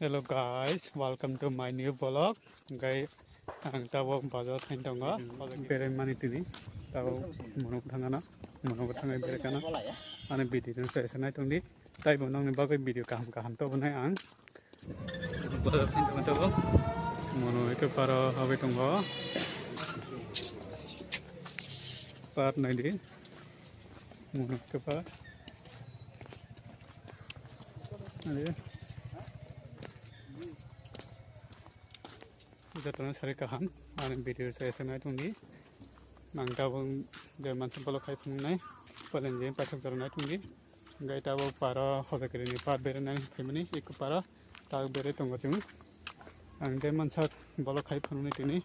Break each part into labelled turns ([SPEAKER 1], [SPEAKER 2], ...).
[SPEAKER 1] Hello guys, welcome to my new vlog. Guys, ang tawag bazaar thain tonga. Bere mani tini. Taw monok thangana. Monok thangai bere kana. Ane video nu sa sanai tongdi. Tai bonong ni bagai video kaham to bonai ang. Bazaar thain tonga taw. Mono itu para hawe tonga. Par nai di. Monok ke par. Ade. Jatuhnya sari kaham, ane video saya senai tunggi, mangta bang Jerman sempolo kai pungnai, palenje pasok jaranai tunggi, gai tawo para hoda kiri ni par bere nai kemini, ikut para tahu bere tunggu cung, ang Jerman sak bolo kai pungnai tini,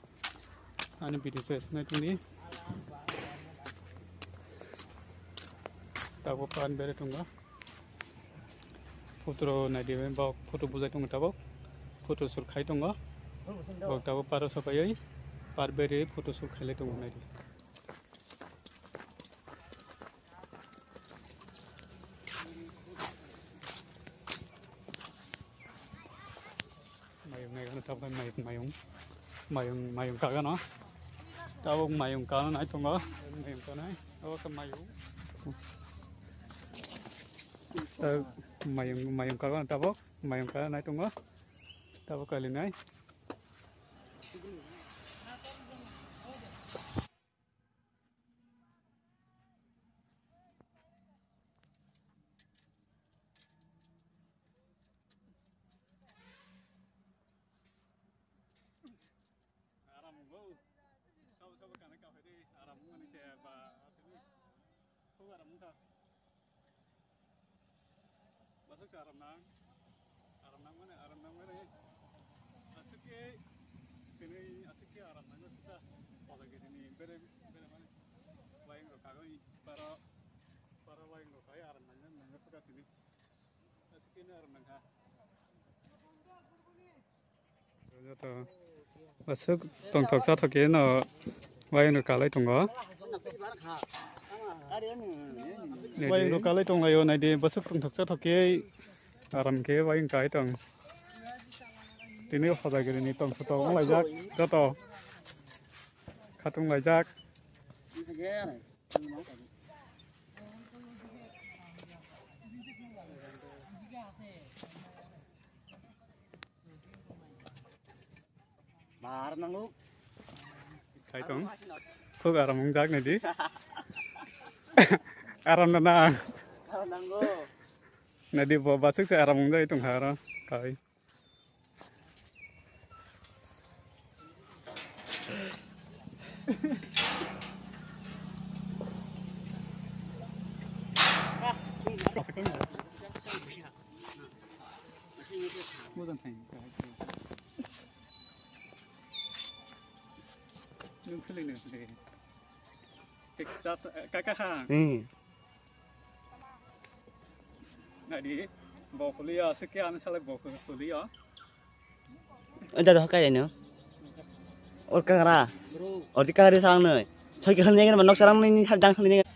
[SPEAKER 1] ane video saya senai tunggi, tawo par bere tunggu, foto nai dia bawa foto buzai tunggu tawo, foto sur kai tunggu. Waktu aku para supaya par beri foto shoot kali tu mana di. Mayung ni kan tahu kan mayung kaga no. Tahu mayung kaga na itu enggak mayung kaga na. Tahu kan mayung kaga tahu mayung kaga na itu enggak. Tahu kali ni. Masuk tong thok sa thok no wai no kalai tong go wai no kalai tong ayo nai de basuk tong thok sa thok ke aram ke wai kai tong tini khoda ge ni tong so tong lai jak da to khatung lai jak
[SPEAKER 2] Bar nang lu.
[SPEAKER 1] Kai tong. Phuk aram mong jak nai di. Aram na.
[SPEAKER 2] Aram nang lu.
[SPEAKER 1] Nai di bo basuk se aram mong dai tong hara kai. Mudan thai. Nung kali ni sih. Cek jas kakak hang. Nak di bawa kuliah sekian salah bawa kuliah.
[SPEAKER 2] Ada dah kai ni. Or kara. Or di kara sang ni. Choi ke khani kan manok sarang ni sarjang khani ni.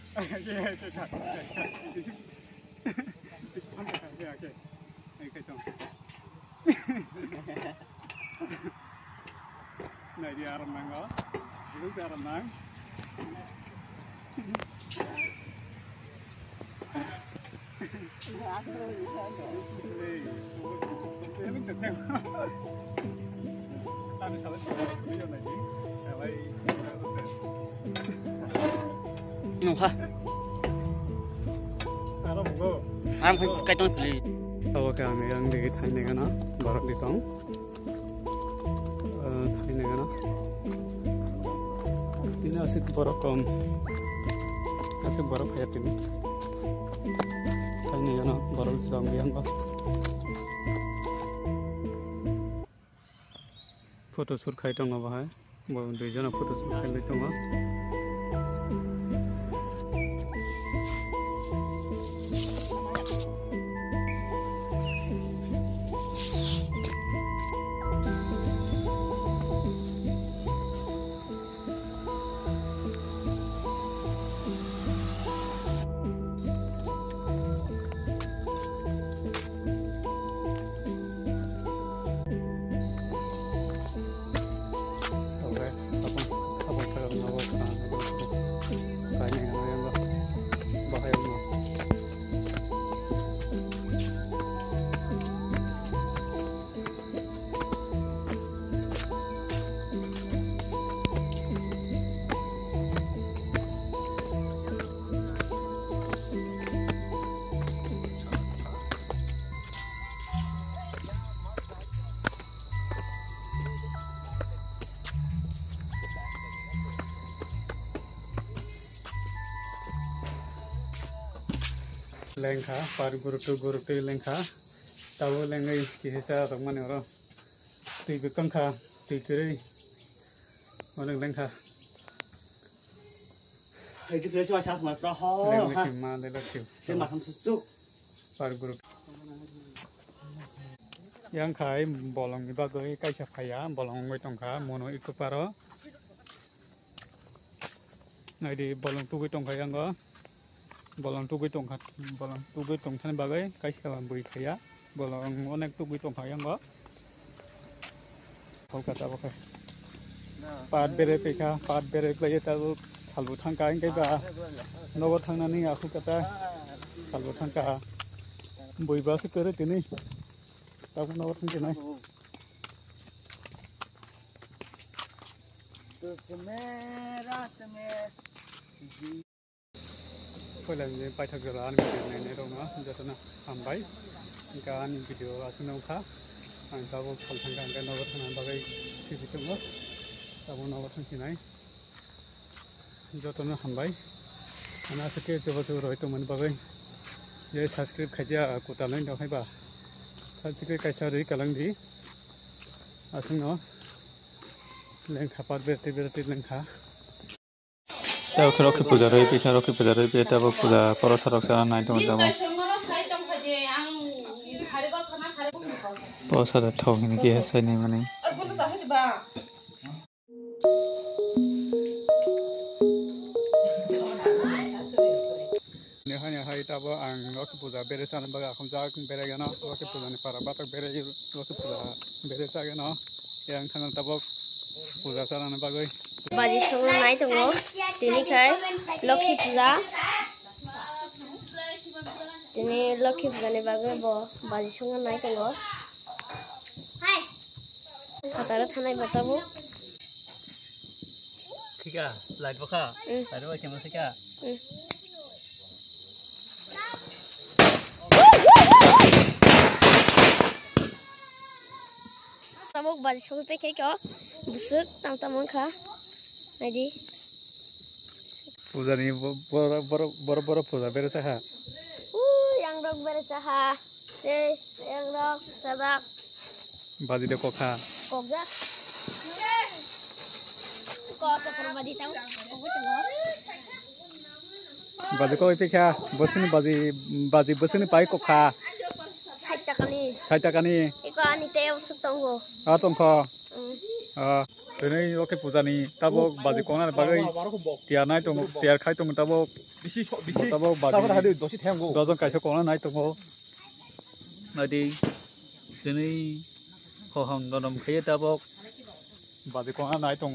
[SPEAKER 1] Này đi aram nang go. Lu aram nang.
[SPEAKER 2] Nungha.
[SPEAKER 1] Aram go.
[SPEAKER 2] Aram kai tong pli.
[SPEAKER 1] Tahu kami yang di thai ni kan, barak di tong. Thai ni kan. Ini asik barak kom. Asik barak kayak ini. Thai ni kan, barak sedang biang ko. Foto shoot kai tong apa hai? Bawa dua jana foto shoot kai le tong. lengka par gurutu lengka tahu lengai kihisa teman orang tui bekangka tui kiri orang lengka
[SPEAKER 2] Itu kira cuma satu mat roh.
[SPEAKER 1] lengka sima lelaki
[SPEAKER 2] Cuma kamu sucuk.
[SPEAKER 1] par guru yang kai bolong ni bagai kai sapaya bolong ngai tongka mono ikut paro ngai di bolong tu tongka yang go bolong tu tongka bagai kai salam bui kaya bolong onek tu tongka yang go Kolkata pakai pat bere play tahu salu thangka ingkai ba nogo thangnani aku kata salu thangka bui ba se kere tini tahu nogo thangki nai Koilan je pai thak jala an video ne rong na jatana hambai kan video asuna kha ang tahu khal thangka angka nogo thangna bagai TV tunggo tahu nogo thangki nai jatana hambai ana seke joba roi to man bagai je subscribe khaja kutalai dok hai ba subscribe kaisa rei kalang di asungno lengkha par berti lengkha tao roki puja rei pe tao puja porosa roksa nai dong tao porosa da thong ni ki hasai ni mane hai tabo ang roki puja bere sana baga khomja bere gana roki puja ni para batak bere roki puja bere sa gana yang khana tabo puja sana na bagai
[SPEAKER 3] Baji sungai naik tunggu, ini kai Loki puja, ini Loki puja ni bagai bo baji sungai naik tunggu. Kataran tanai batamu.
[SPEAKER 2] Kika, live baka. Live baka macam kika.
[SPEAKER 3] Tabuk baji sungai pe kai kau, busuk tam kah. Nadi.
[SPEAKER 1] puja ni boro puja bere sa ha
[SPEAKER 3] Yang rok bercaha, yang rok sadak,
[SPEAKER 1] baji de kokha
[SPEAKER 3] kogak. Kok tak baji tahu? Kok cengor?
[SPEAKER 1] baji ko ipikha bosini baji bosini pai kokha
[SPEAKER 3] Sai
[SPEAKER 1] kani
[SPEAKER 3] Iko ani teo sutonggo.
[SPEAKER 1] atongkho Ini roki puja ni tabo baji kona bagai tiar nai tong tiar khai tong tabo baji dojon kaisa kona nai tong nadi ini hohang donom khai tabo baji kona nai tong